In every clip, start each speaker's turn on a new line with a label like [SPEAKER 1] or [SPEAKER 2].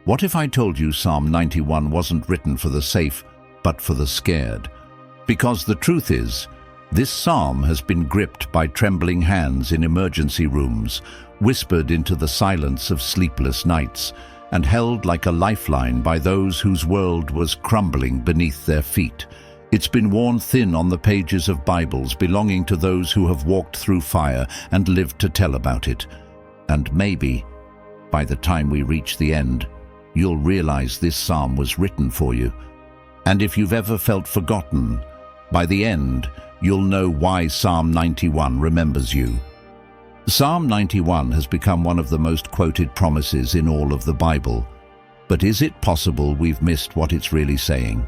[SPEAKER 1] What if I told you Psalm 91 wasn't written for the safe, but for the scared? Because the truth is, this psalm has been gripped by trembling hands in emergency rooms, whispered into the silence of sleepless nights, and held like a lifeline by those whose world was crumbling beneath their feet. It's been worn thin on the pages of Bibles belonging to those who have walked through fire and lived to tell about it. And maybe, by the time we reach the end, you'll realize this psalm was written for you. And if you've ever felt forgotten, by the end, you'll know why Psalm 91 remembers you. Psalm 91 has become one of the most quoted promises in all of the Bible. But is it possible we've missed what it's really saying?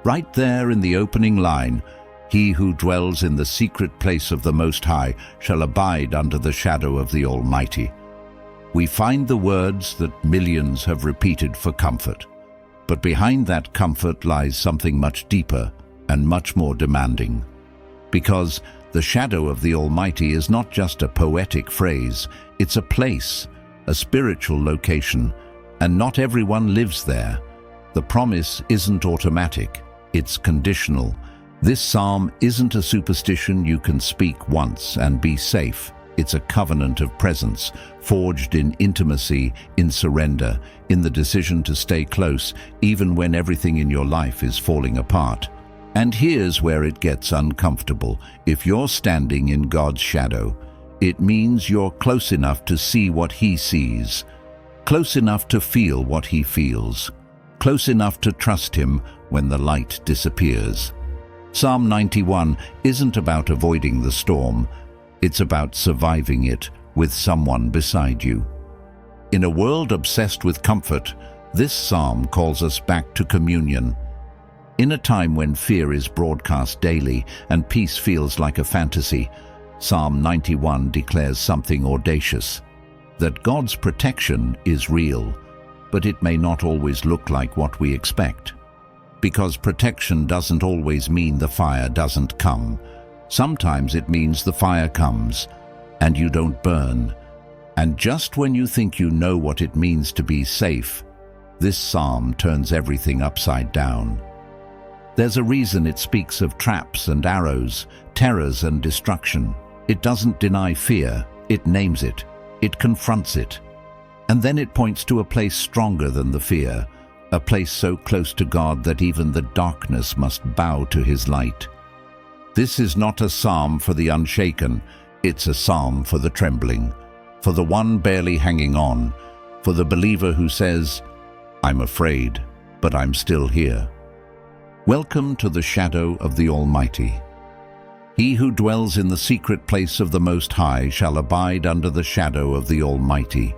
[SPEAKER 1] Right there in the opening line, "He who dwells in the secret place of the Most High shall abide under the shadow of the Almighty." We find the words that millions have repeated for comfort. But behind that comfort lies something much deeper and much more demanding. Because the shadow of the Almighty is not just a poetic phrase, it's a place, a spiritual location, and not everyone lives there. The promise isn't automatic, it's conditional. This psalm isn't a superstition you can speak once and be safe. It's a covenant of presence, forged in intimacy, in surrender, in the decision to stay close, even when everything in your life is falling apart. And here's where it gets uncomfortable. If you're standing in God's shadow, it means you're close enough to see what He sees, close enough to feel what He feels, close enough to trust Him when the light disappears. Psalm 91 isn't about avoiding the storm. It's about surviving it with someone beside you. In a world obsessed with comfort, this psalm calls us back to communion. In a time when fear is broadcast daily and peace feels like a fantasy, Psalm 91 declares something audacious: that God's protection is real, but it may not always look like what we expect. Because protection doesn't always mean the fire doesn't come. Sometimes it means the fire comes, and you don't burn. And just when you think you know what it means to be safe, this psalm turns everything upside down. There's a reason it speaks of traps and arrows, terrors and destruction. It doesn't deny fear, it names it, it confronts it. And then it points to a place stronger than the fear, a place so close to God that even the darkness must bow to His light. This is not a psalm for the unshaken, it's a psalm for the trembling, for the one barely hanging on, for the believer who says, "I'm afraid, but I'm still here." Welcome to the shadow of the Almighty. He who dwells in the secret place of the Most High shall abide under the shadow of the Almighty.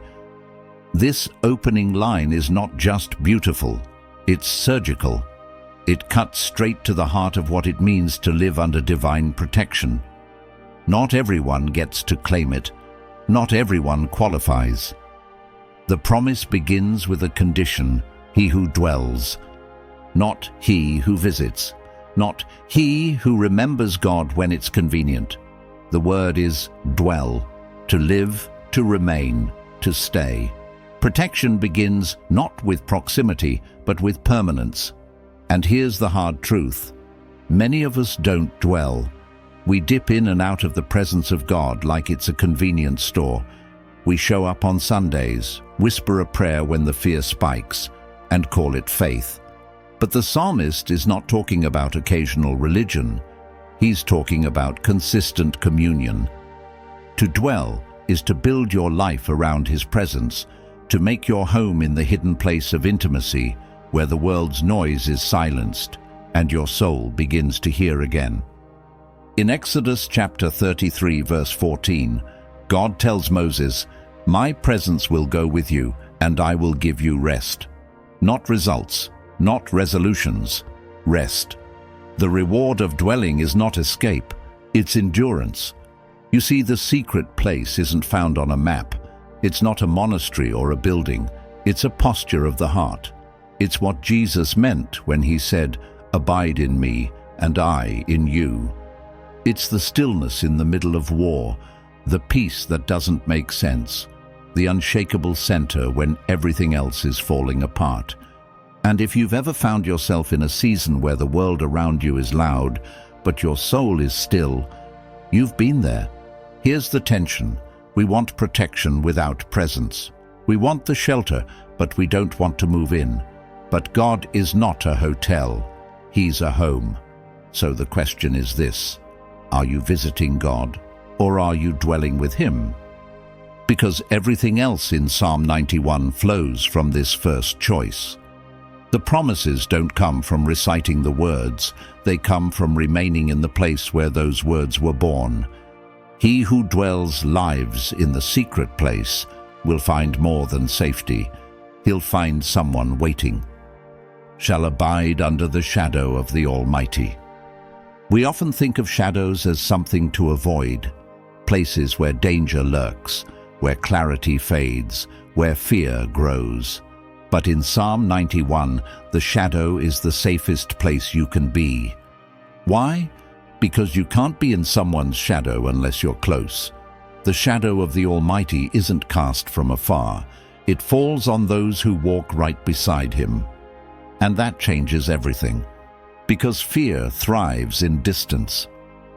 [SPEAKER 1] This opening line is not just beautiful, it's surgical. It cuts straight to the heart of what it means to live under divine protection. Not everyone gets to claim it. Not everyone qualifies. The promise begins with a condition: he who dwells. Not he who visits. Not he who remembers God when it's convenient. The word is dwell, to live, to remain, to stay. Protection begins not with proximity, but with permanence. And here's the hard truth: many of us don't dwell. We dip in and out of the presence of God like it's a convenience store. We show up on Sundays, whisper a prayer when the fear spikes, and call it faith. But the psalmist is not talking about occasional religion. He's talking about consistent communion. To dwell is to build your life around His presence, to make your home in the hidden place of intimacy, where the world's noise is silenced and your soul begins to hear again. In Exodus chapter 33, verse 14, God tells Moses, "My presence will go with you, and I will give you rest." Not results, not resolutions, rest. The reward of dwelling is not escape, it's endurance. You see, the secret place isn't found on a map. It's not a monastery or a building. It's a posture of the heart. It's what Jesus meant when He said, "Abide in me, and I in you." It's the stillness in the middle of war, the peace that doesn't make sense, the unshakable center when everything else is falling apart. And if you've ever found yourself in a season where the world around you is loud, but your soul is still, you've been there. Here's the tension. We want protection without presence. We want the shelter, but we don't want to move in. But God is not a hotel. He's a home. So the question is this: are you visiting God, or are you dwelling with Him? Because everything else in Psalm 91 flows from this first choice. The promises don't come from reciting the words, they come from remaining in the place where those words were born. He who dwells lives in the secret place will find more than safety. He'll find someone waiting. Shall abide under the shadow of the Almighty. We often think of shadows as something to avoid, places where danger lurks, where clarity fades, where fear grows. But in Psalm 91, the shadow is the safest place you can be. Why? Because you can't be in someone's shadow unless you're close. The shadow of the Almighty isn't cast from afar. It falls on those who walk right beside Him. And that changes everything. Because fear thrives in distance.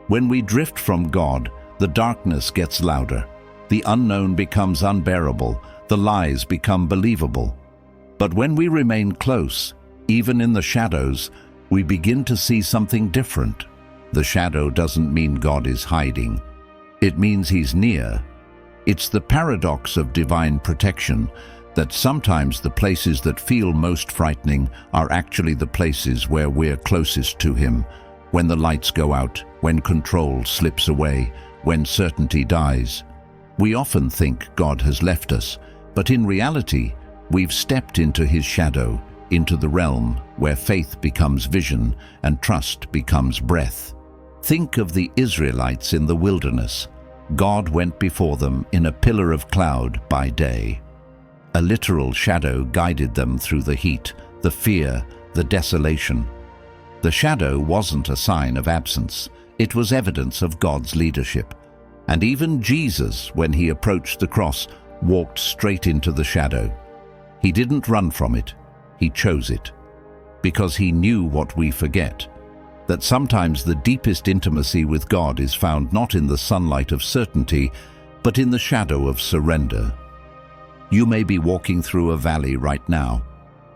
[SPEAKER 1] When we drift from God, the darkness gets louder. The unknown becomes unbearable. The lies become believable. But when we remain close, even in the shadows, we begin to see something different. The shadow doesn't mean God is hiding. It means He's near. It's the paradox of divine protection, that sometimes the places that feel most frightening are actually the places where we're closest to Him. When the lights go out, when control slips away, when certainty dies. We often think God has left us, but in reality, we've stepped into His shadow, into the realm where faith becomes vision and trust becomes breath. Think of the Israelites in the wilderness. God went before them in a pillar of cloud by day. A literal shadow guided them through the heat, the fear, the desolation. The shadow wasn't a sign of absence. It was evidence of God's leadership. And even Jesus, when He approached the cross, walked straight into the shadow. He didn't run from it, He chose it. Because He knew what we forget, that sometimes the deepest intimacy with God is found not in the sunlight of certainty, but in the shadow of surrender. You may be walking through a valley right now,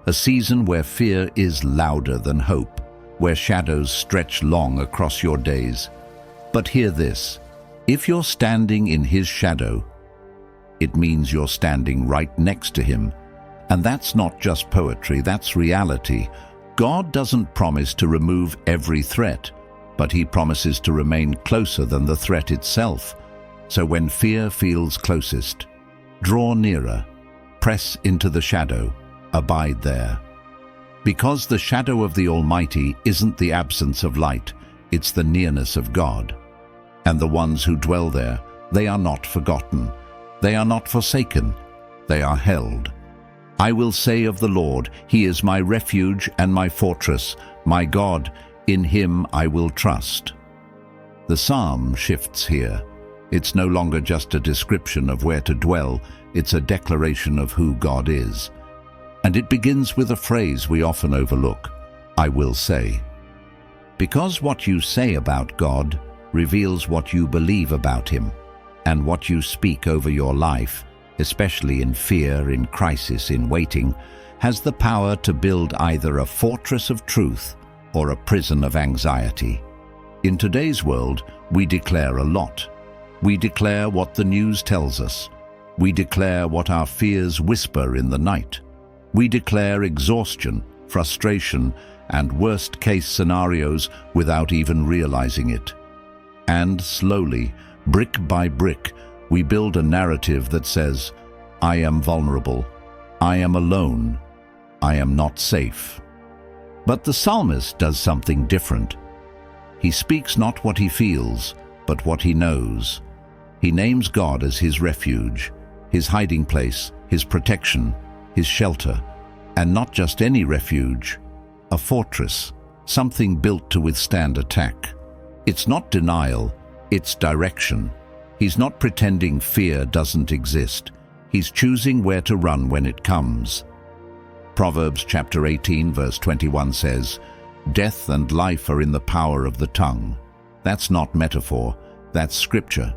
[SPEAKER 1] a season where fear is louder than hope, where shadows stretch long across your days. But hear this: if you're standing in His shadow, it means you're standing right next to Him. And that's not just poetry, that's reality. God doesn't promise to remove every threat, but He promises to remain closer than the threat itself. So when fear feels closest, draw nearer, press into the shadow, abide there. Because the shadow of the Almighty isn't the absence of light, it's the nearness of God. And the ones who dwell there, they are not forgotten. They are not forsaken. They are held. I will say of the Lord, He is my refuge and my fortress, my God, in Him I will trust. The psalm shifts here. It's no longer just a description of where to dwell, it's a declaration of who God is. And it begins with a phrase we often overlook: I will say. Because what you say about God reveals what you believe about Him, and what you speak over your life, especially in fear, in crisis, in waiting, has the power to build either a fortress of truth or a prison of anxiety. In today's world, we declare a lot. We declare what the news tells us. We declare what our fears whisper in the night. We declare exhaustion, frustration, and worst-case scenarios without even realizing it. And slowly, brick by brick, we build a narrative that says, I am vulnerable, I am alone, I am not safe. But the psalmist does something different. He speaks not what he feels, but what he knows. He names God as his refuge, his hiding place, his protection, his shelter, and not just any refuge, a fortress, something built to withstand attack. It's not denial, it's direction. He's not pretending fear doesn't exist. He's choosing where to run when it comes. Proverbs chapter 18 verse 21 says, "Death and life are in the power of the tongue." That's not metaphor, that's scripture.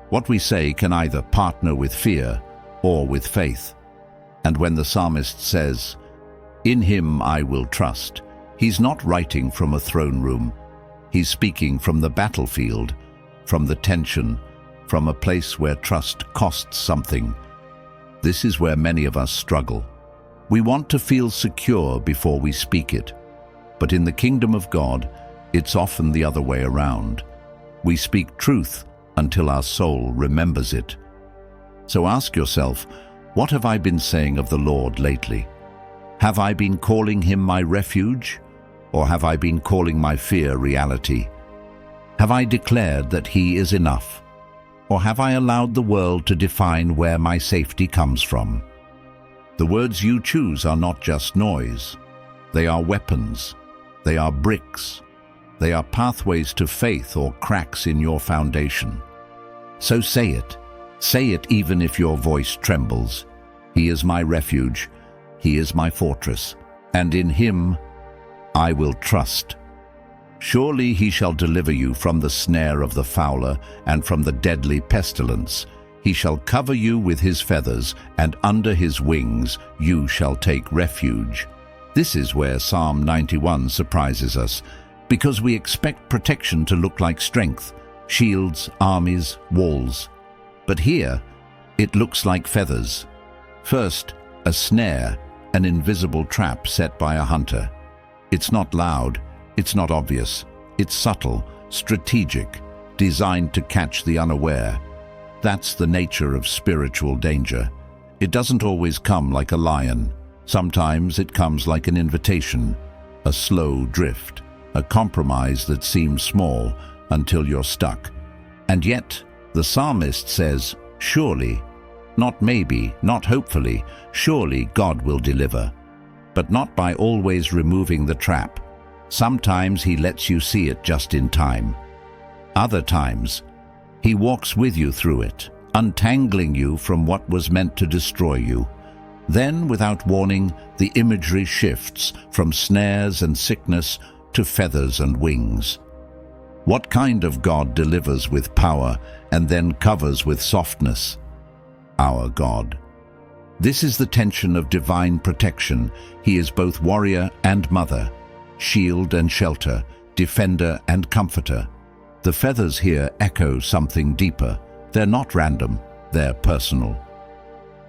[SPEAKER 1] What we say can either partner with fear or with faith. And when the psalmist says, "In him I will trust," he's not writing from a throne room. He's speaking from the battlefield, from the tension, from a place where trust costs something. This is where many of us struggle. We want to feel secure before we speak it. But in the kingdom of God, it's often the other way around. We speak truth until our soul remembers it. So ask yourself, what have I been saying of the Lord lately? Have I been calling him my refuge? Or have I been calling my fear reality? Have I declared that he is enough? Or have I allowed the world to define where my safety comes from? The words you choose are not just noise. They are weapons. They are bricks. They are pathways to faith or cracks in your foundation. So say it. Say it even if your voice trembles. He is my refuge. He is my fortress. And in him I will trust. Surely he shall deliver you from the snare of the fowler and from the deadly pestilence. He shall cover you with his feathers, and under his wings you shall take refuge. This is where Psalm 91 surprises us, because we expect protection to look like strength, shields, armies, walls. But here, it looks like feathers. First, a snare, an invisible trap set by a hunter. It's not loud, it's not obvious. It's subtle, strategic, designed to catch the unaware. That's the nature of spiritual danger. It doesn't always come like a lion. Sometimes it comes like an invitation, a slow drift, a compromise that seems small until you're stuck. And yet, the psalmist says, surely, not maybe, not hopefully, surely God will deliver. But not by always removing the trap. Sometimes he lets you see it just in time. Other times, he walks with you through it, untangling you from what was meant to destroy you. Then, without warning, the imagery shifts from snares and sickness to feathers and wings. What kind of God delivers with power and then covers with softness? Our God. This is the tension of divine protection. He is both warrior and mother, shield and shelter, defender and comforter. The feathers here echo something deeper. They're not random, they're personal.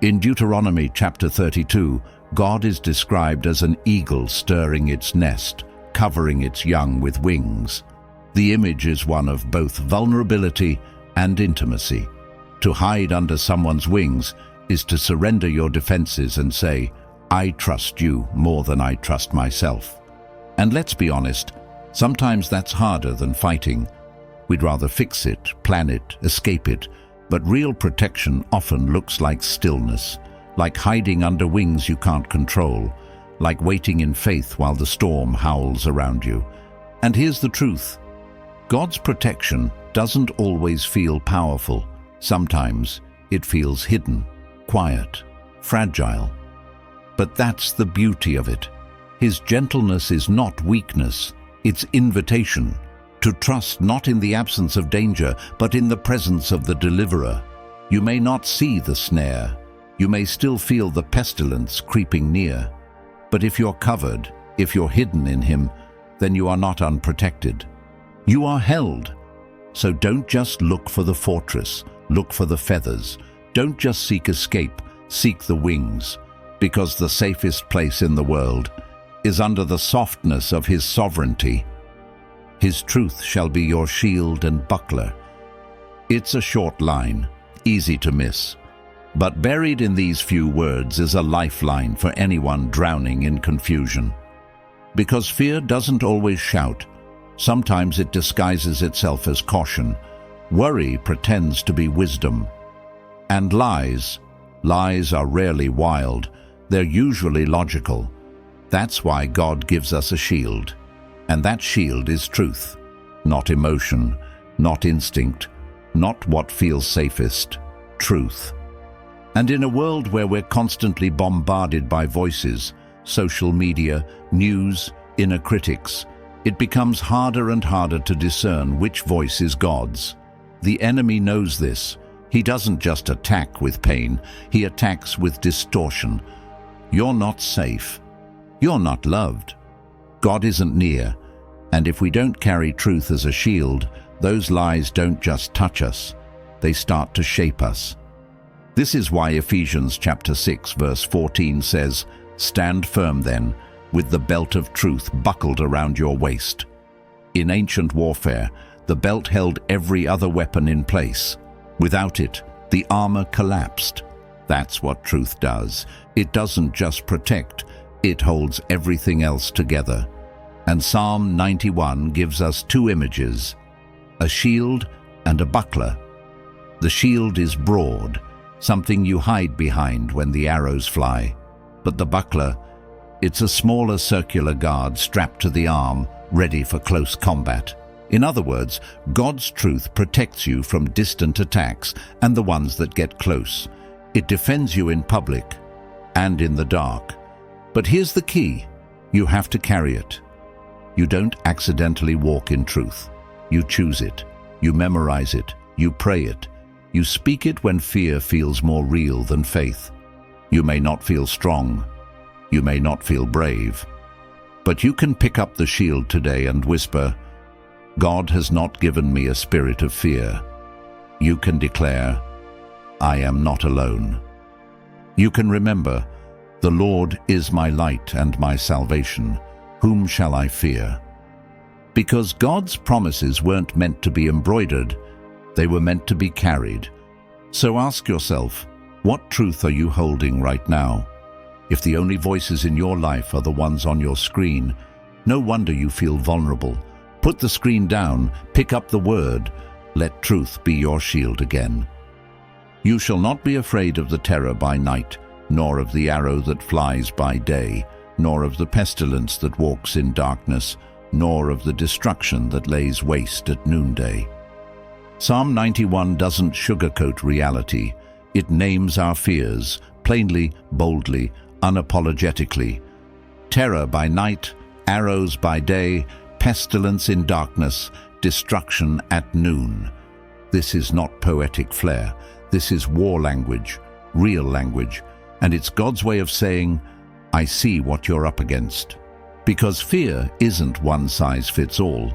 [SPEAKER 1] In Deuteronomy chapter 32, God is described as an eagle stirring its nest, covering its young with wings. The image is one of both vulnerability and intimacy. To hide under someone's wings is to surrender your defenses and say, I trust you more than I trust myself. And let's be honest, sometimes that's harder than fighting. We'd rather fix it, plan it, escape it, but real protection often looks like stillness, like hiding under wings you can't control, like waiting in faith while the storm howls around you. And here's the truth. God's protection doesn't always feel powerful. Sometimes it feels hidden, quiet, fragile. But that's the beauty of it. His gentleness is not weakness, it's invitation. To trust not in the absence of danger, but in the presence of the deliverer. You may not see the snare. You may still feel the pestilence creeping near. But if you're covered, if you're hidden in him, then you are not unprotected. You are held. So don't just look for the fortress, look for the feathers. Don't just seek escape, seek the wings. Because the safest place in the world is under the softness of his sovereignty. His truth shall be your shield and buckler. It's a short line, easy to miss. But buried in these few words is a lifeline for anyone drowning in confusion. Because fear doesn't always shout. Sometimes it disguises itself as caution. Worry pretends to be wisdom. And lies are rarely wild. They're usually logical. That's why God gives us a shield. And that shield is truth, not emotion, not instinct, not what feels safest, truth. And in a world where we're constantly bombarded by voices, social media, news, inner critics, it becomes harder and harder to discern which voice is God's. The enemy knows this. He doesn't just attack with pain, he attacks with distortion. You're not safe. You're not loved. God isn't near. And if we don't carry truth as a shield, those lies don't just touch us, they start to shape us. This is why Ephesians chapter 6 verse 14 says, "Stand firm then, with the belt of truth buckled around your waist." In ancient warfare, the belt held every other weapon in place. Without it, the armor collapsed. That's what truth does. It doesn't just protect, it holds everything else together. And Psalm 91 gives us two images, a shield and a buckler. The shield is broad, something you hide behind when the arrows fly. But the buckler, it's a smaller circular guard strapped to the arm, ready for close combat. In other words, God's truth protects you from distant attacks and the ones that get close. It defends you in public and in the dark. But here's the key: you have to carry it. You don't accidentally walk in truth. You choose it. You memorize it. You pray it. You speak it when fear feels more real than faith. You may not feel strong. You may not feel brave. But you can pick up the shield today and whisper, "God has not given me a spirit of fear." You can declare, "I am not alone." You can remember, "The Lord is my light and my salvation. Whom shall I fear?" Because God's promises weren't meant to be embroidered, they were meant to be carried. So ask yourself, what truth are you holding right now? If the only voices in your life are the ones on your screen, no wonder you feel vulnerable. Put the screen down, pick up the word, let truth be your shield again. You shall not be afraid of the terror by night, nor of the arrow that flies by day, nor of the pestilence that walks in darkness, nor of the destruction that lays waste at noonday. Psalm 91 doesn't sugarcoat reality. It names our fears, plainly, boldly, unapologetically. Terror by night, arrows by day, pestilence in darkness, destruction at noon. This is not poetic flair. This is war language, real language, and it's God's way of saying, "I see what you're up against." Because fear isn't one size fits all.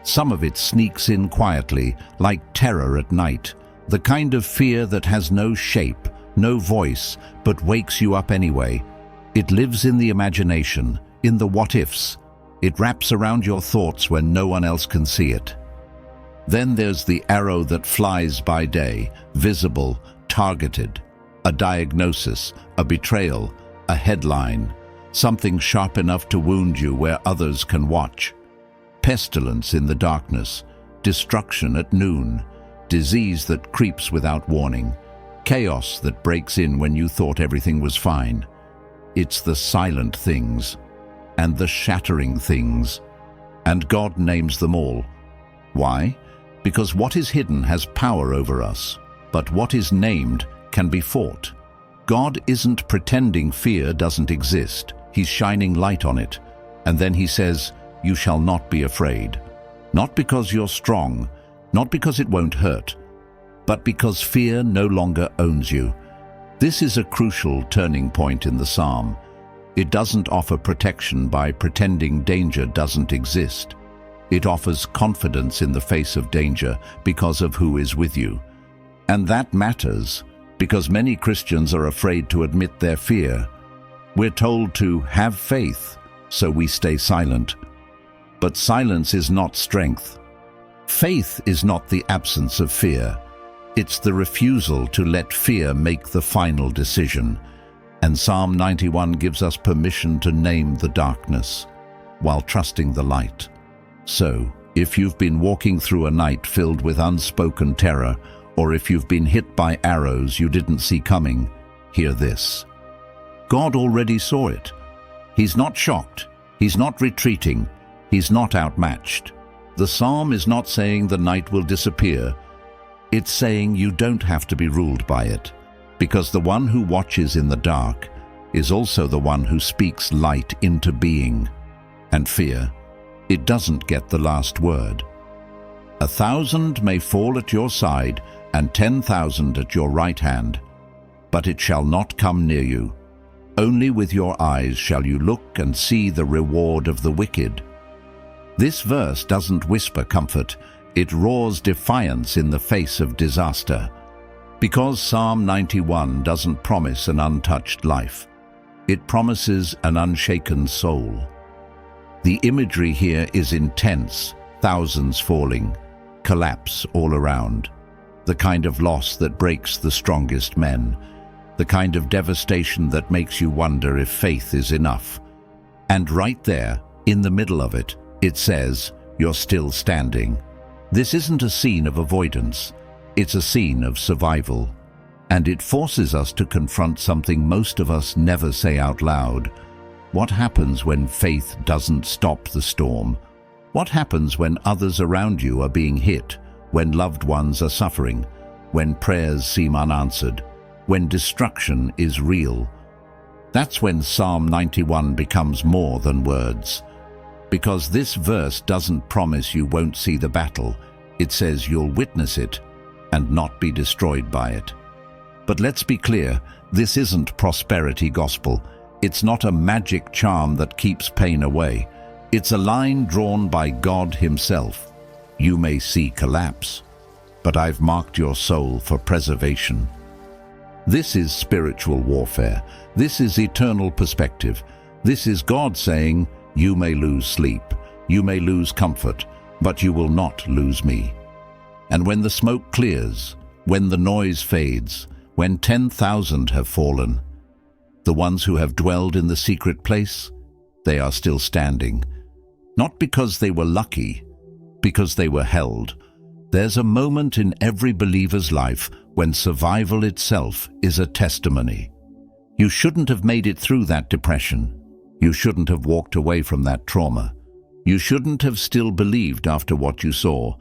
[SPEAKER 1] Some of it sneaks in quietly, like terror at night, the kind of fear that has no shape, no voice, but wakes you up anyway. It lives in the imagination, in the what-ifs. It wraps around your thoughts when no one else can see it. Then there's the arrow that flies by day, visible, targeted. A diagnosis, a betrayal, a headline, something sharp enough to wound you where others can watch. Pestilence in the darkness, destruction at noon, disease that creeps without warning, chaos that breaks in when you thought everything was fine. It's the silent things and the shattering things, and God names them all. Why? Because what is hidden has power over us, but what is named can be fought. God isn't pretending fear doesn't exist. He's shining light on it. And then he says, "You shall not be afraid." Not because you're strong, not because it won't hurt, but because fear no longer owns you. This is a crucial turning point in the psalm. It doesn't offer protection by pretending danger doesn't exist. It offers confidence in the face of danger because of who is with you. And that matters, because many Christians are afraid to admit their fear. We're told to have faith, so we stay silent. But silence is not strength. Faith is not the absence of fear. It's the refusal to let fear make the final decision. And Psalm 91 gives us permission to name the darkness while trusting the light. So, if you've been walking through a night filled with unspoken terror, or if you've been hit by arrows you didn't see coming, hear this. God already saw it. He's not shocked. He's not retreating. He's not outmatched. The psalm is not saying the night will disappear. It's saying you don't have to be ruled by it. Because the one who watches in the dark is also the one who speaks light into being. And fear, it doesn't get the last word. 1,000 may fall at your side and 10,000 at your right hand, but it shall not come near you. Only with your eyes shall you look and see the reward of the wicked. This verse doesn't whisper comfort, it roars defiance in the face of disaster. Because Psalm 91 doesn't promise an untouched life, it promises an unshaken soul. The imagery here is intense, thousands falling, collapse all around, the kind of loss that breaks the strongest men, the kind of devastation that makes you wonder if faith is enough. And right there, in the middle of it, it says, "You're still standing." This isn't a scene of avoidance, it's a scene of survival. And it forces us to confront something most of us never say out loud. What happens when faith doesn't stop the storm? What happens when others around you are being hit, when loved ones are suffering, when prayers seem unanswered, when destruction is real? That's when Psalm 91 becomes more than words. Because this verse doesn't promise you won't see the battle, it says you'll witness it and not be destroyed by it. But let's be clear, this isn't prosperity gospel. It's not a magic charm that keeps pain away. It's a line drawn by God Himself. You may see collapse, but I've marked your soul for preservation. This is spiritual warfare. This is eternal perspective. This is God saying, you may lose sleep, you may lose comfort, but you will not lose me. And when the smoke clears, when the noise fades, when 10,000 have fallen, the ones who have dwelled in the secret place, they are still standing. Not because they were lucky, because they were held. There's a moment in every believer's life when survival itself is a testimony. You shouldn't have made it through that depression. You shouldn't have walked away from that trauma. You shouldn't have still believed after what you saw,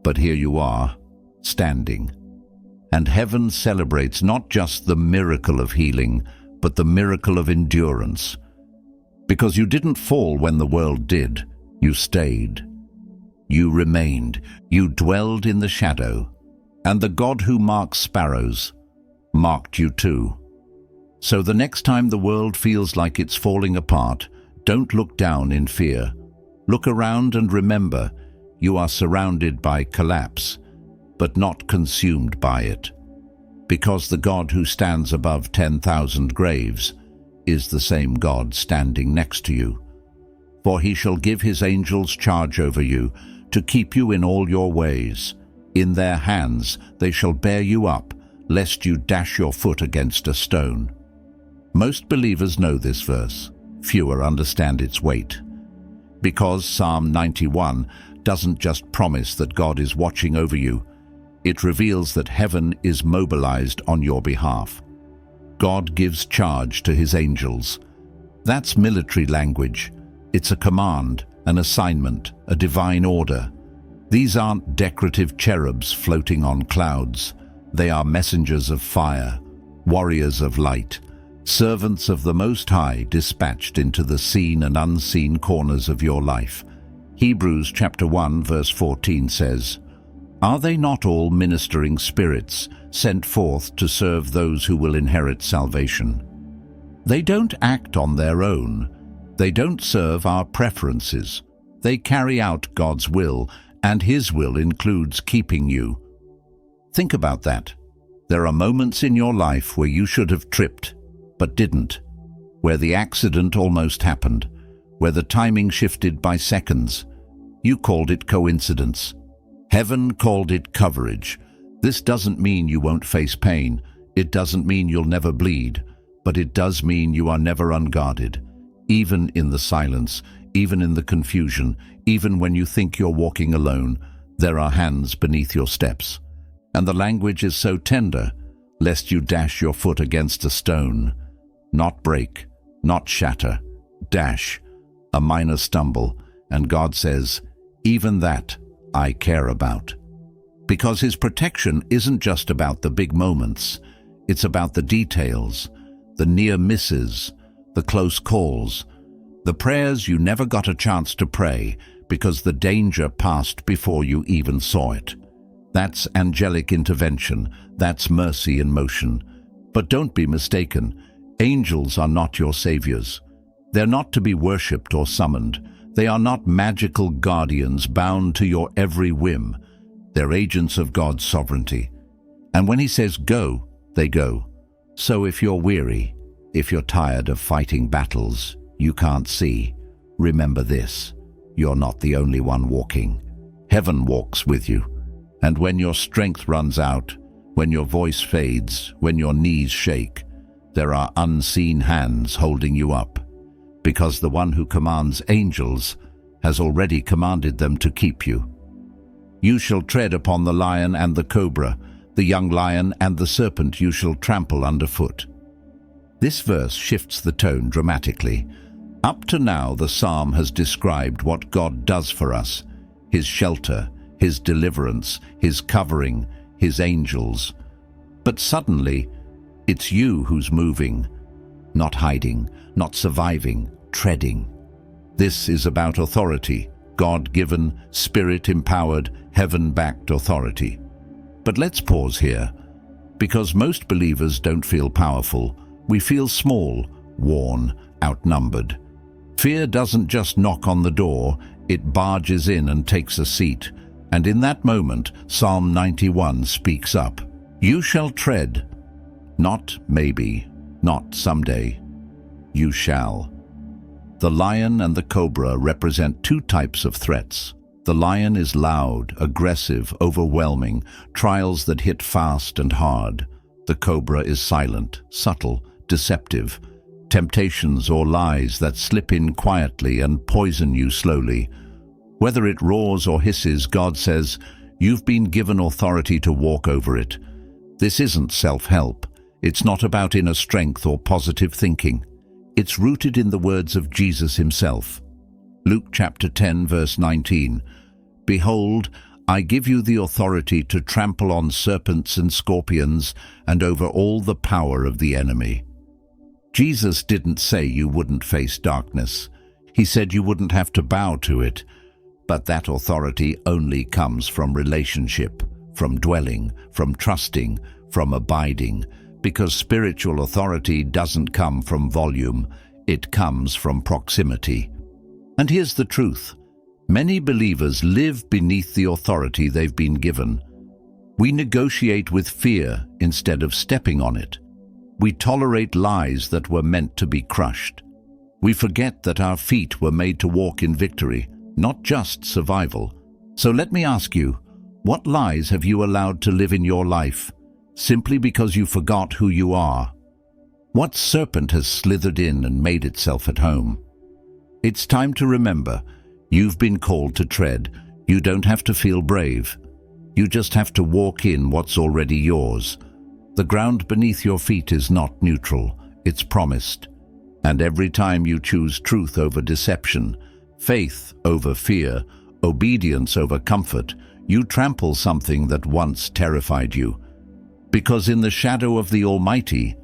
[SPEAKER 1] but here you are, standing. And heaven celebrates not just the miracle of healing, but the miracle of endurance. Because you didn't fall when the world did, you stayed. You remained, you dwelled in the shadow, and the God who marks sparrows marked you too. So the next time the world feels like it's falling apart, don't look down in fear. Look around and remember, you are surrounded by collapse, but not consumed by it. Because the God who stands above 10,000 graves is the same God standing next to you. For He shall give His angels charge over you, to keep you in all your ways. In their hands they shall bear you up, lest you dash your foot against a stone. Most believers know this verse. Fewer understand its weight. Because Psalm 91 doesn't just promise that God is watching over you, it reveals that heaven is mobilized on your behalf. God gives charge to His angels. That's military language. It's a command, an assignment, a divine order. These aren't decorative cherubs floating on clouds. They are messengers of fire, warriors of light, servants of the Most High dispatched into the seen and unseen corners of your life. Hebrews chapter 1 verse 14 says, "Are they not all ministering spirits sent forth to serve those who will inherit salvation?" They don't act on their own. They don't serve our preferences. They carry out God's will, and His will includes keeping you. Think about that. There are moments in your life where you should have tripped, but didn't, where the accident almost happened, where the timing shifted by seconds. You called it coincidence. Heaven called it coverage. This doesn't mean you won't face pain. It doesn't mean you'll never bleed, but it does mean you are never unguarded. Even in the silence, even in the confusion, even when you think you're walking alone, there are hands beneath your steps. And the language is so tender, lest you dash your foot against a stone. Not break, not shatter, dash, a minor stumble, and God says, even that I care about. Because His protection isn't just about the big moments, It's about the details, the near misses, the close calls, the prayers you never got a chance to pray because the danger passed before you even saw it. That's angelic intervention, that's mercy in motion. But don't be mistaken, angels are not your saviors. They're not to be worshipped or summoned. They are not magical guardians bound to your every whim. They're agents of God's sovereignty. And when He says go, they go. So if you're weary, if you're tired of fighting battles you can't see, remember this: you're not the only one walking. Heaven walks with you. And when your strength runs out, when your voice fades, when your knees shake, there are unseen hands holding you up, because the one who commands angels has already commanded them to keep you. You shall tread upon the lion and the cobra, the young lion and the serpent you shall trample underfoot. This verse shifts the tone dramatically. Up to now, the psalm has described what God does for us, His shelter, His deliverance, His covering, His angels. But suddenly, it's you who's moving, not hiding, not surviving, treading. This is about authority, God-given, Spirit-empowered, heaven-backed authority. But let's pause here, because most believers don't feel powerful. We feel small, worn, outnumbered. Fear doesn't just knock on the door, it barges in and takes a seat. And in that moment, Psalm 91 speaks up. You shall tread, not maybe, not someday. You shall. The lion and the cobra represent two types of threats. The lion is loud, aggressive, overwhelming, trials that hit fast and hard. The cobra is silent, subtle, deceptive, temptations or lies that slip in quietly and poison you slowly. Whether it roars or hisses, God says, you've been given authority to walk over it. This isn't self-help. It's not about inner strength or positive thinking. It's rooted in the words of Jesus Himself. Luke chapter 10, verse 19. Behold, I give you the authority to trample on serpents and scorpions and over all the power of the enemy. Jesus didn't say you wouldn't face darkness. He said you wouldn't have to bow to it. But that authority only comes from relationship, from dwelling, from trusting, from abiding, because spiritual authority doesn't come from volume, it comes from proximity. And here's the truth. Many believers live beneath the authority they've been given. We negotiate with fear instead of stepping on it. We tolerate lies that were meant to be crushed. We forget that our feet were made to walk in victory, not just survival. So let me ask you, what lies have you allowed to live in your life, simply because you forgot who you are? What serpent has slithered in and made itself at home? It's time to remember, you've been called to tread. You don't have to feel brave. You just have to walk in what's already yours. The ground beneath your feet is not neutral, it's promised. And every time you choose truth over deception, faith over fear, obedience over comfort, you trample something that once terrified you. Because in the shadow of the Almighty,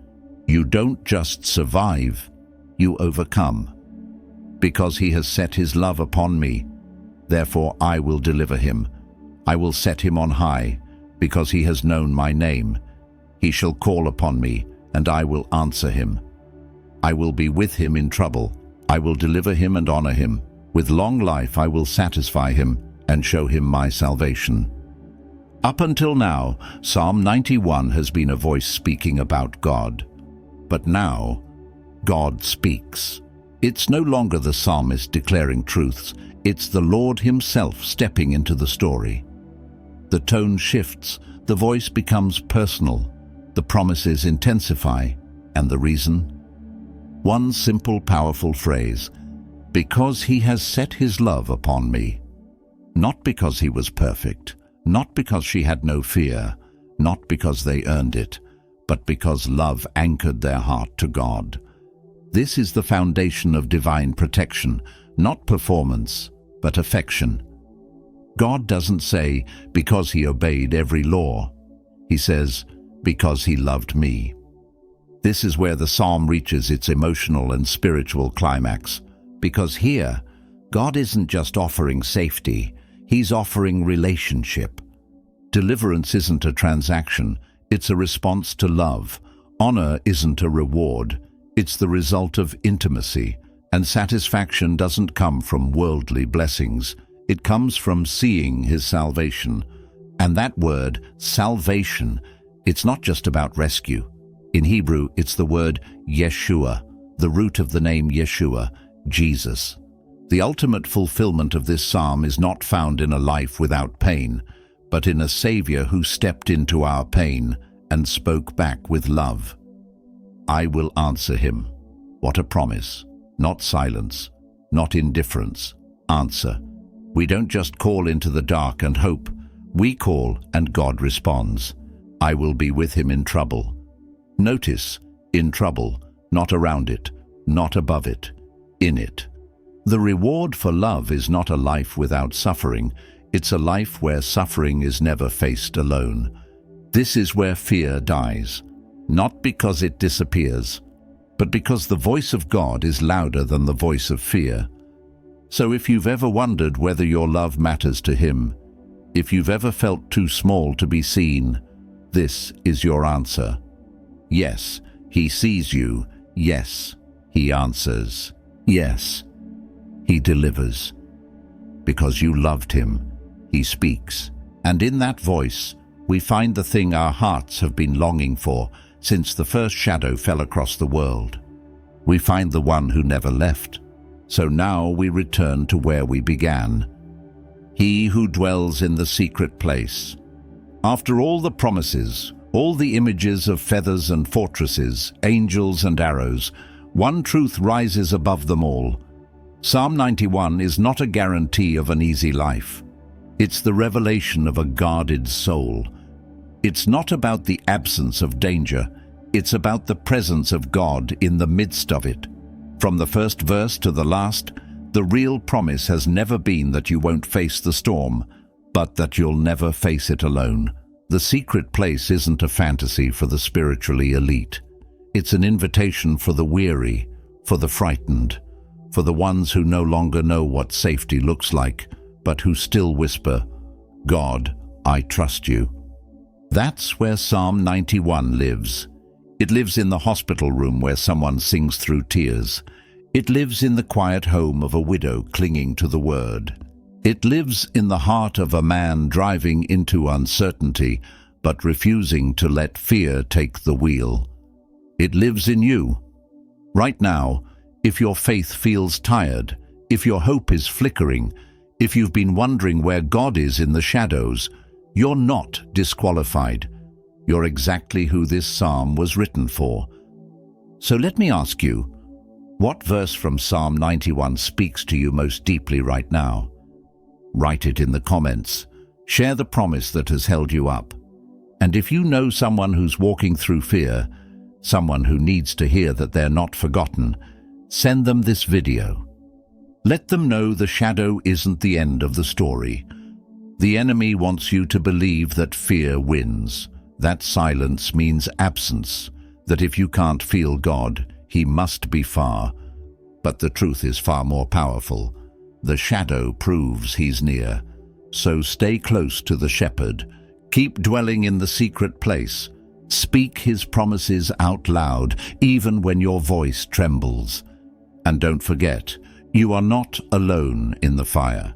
[SPEAKER 1] you don't just survive, you overcome. Because He has set His love upon me, therefore I will deliver him. I will set him on high, because he has known my name. He shall call upon me, and I will answer him. I will be with him in trouble. I will deliver him and honor him. With long life I will satisfy him and show him my salvation. Up until now, Psalm 91 has been a voice speaking about God. But now, God speaks. It's no longer the psalmist declaring truths. It's the Lord Himself stepping into the story. The tone shifts, the voice becomes personal, the promises intensify, and the reason? One simple, powerful phrase: because He has set His love upon me. Not because He was perfect, not because she had no fear, not because they earned it, but because love anchored their heart to God. This is the foundation of divine protection, not performance, but affection. God doesn't say, because He obeyed every law. He says, because He loved me. This is where the psalm reaches its emotional and spiritual climax, because here, God isn't just offering safety, He's offering relationship. Deliverance isn't a transaction, it's a response to love. Honor isn't a reward, it's the result of intimacy. And satisfaction doesn't come from worldly blessings, it comes from seeing His salvation. And that word, salvation, it's not just about rescue. In Hebrew, it's the word Yeshua, the root of the name Yeshua, Jesus. The ultimate fulfillment of this psalm is not found in a life without pain, but in a Savior who stepped into our pain and spoke back with love. I will answer him. What a promise. Not silence, not indifference. Answer. We don't just call into the dark and hope. We call and God responds. I will be with him in trouble. Notice, in trouble, not around it, not above it, in it. The reward for love is not a life without suffering. It's a life where suffering is never faced alone. This is where fear dies, not because it disappears, but because the voice of God is louder than the voice of fear. So if you've ever wondered whether your love matters to Him, if you've ever felt too small to be seen, this is your answer. Yes, He sees you. Yes, He answers. Yes, He delivers. Because you loved Him, He speaks. And in that voice, we find the thing our hearts have been longing for since the first shadow fell across the world. We find the one who never left. So now we return to where we began. He who dwells in the secret place. After all the promises, all the images of feathers and fortresses, angels and arrows, one truth rises above them all. Psalm 91 is not a guarantee of an easy life. It's the revelation of a guarded soul. It's not about the absence of danger. It's about the presence of God in the midst of it. From the first verse to the last, the real promise has never been that you won't face the storm, but that you'll never face it alone. The secret place isn't a fantasy for the spiritually elite. It's an invitation for the weary, for the frightened, for the ones who no longer know what safety looks like, but who still whisper, God, I trust you. That's where Psalm 91 lives. It lives in the hospital room where someone sings through tears. It lives in the quiet home of a widow clinging to the word. It lives in the heart of a man driving into uncertainty, but refusing to let fear take the wheel. It lives in you. Right now, if your faith feels tired, if your hope is flickering, if you've been wondering where God is in the shadows, you're not disqualified. You're exactly who this psalm was written for. So let me ask you, what verse from Psalm 91 speaks to you most deeply right now? Write it in the comments. Share the promise that has held you up. And if you know someone who's walking through fear, someone who needs to hear that they're not forgotten, send them this video. Let them know the shadow isn't the end of the story. The enemy wants you to believe that fear wins, that silence means absence, that if you can't feel God, He must be far. But the truth is far more powerful. The shadow proves He's near. So stay close to the shepherd. Keep dwelling in the secret place. Speak His promises out loud, even when your voice trembles. And don't forget, you are not alone in the fire.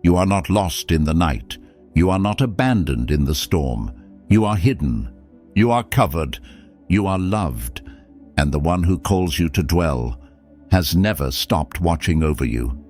[SPEAKER 1] You are not lost in the night. You are not abandoned in the storm. You are hidden. You are covered. You are loved. And the one who calls you to dwell has never stopped watching over you.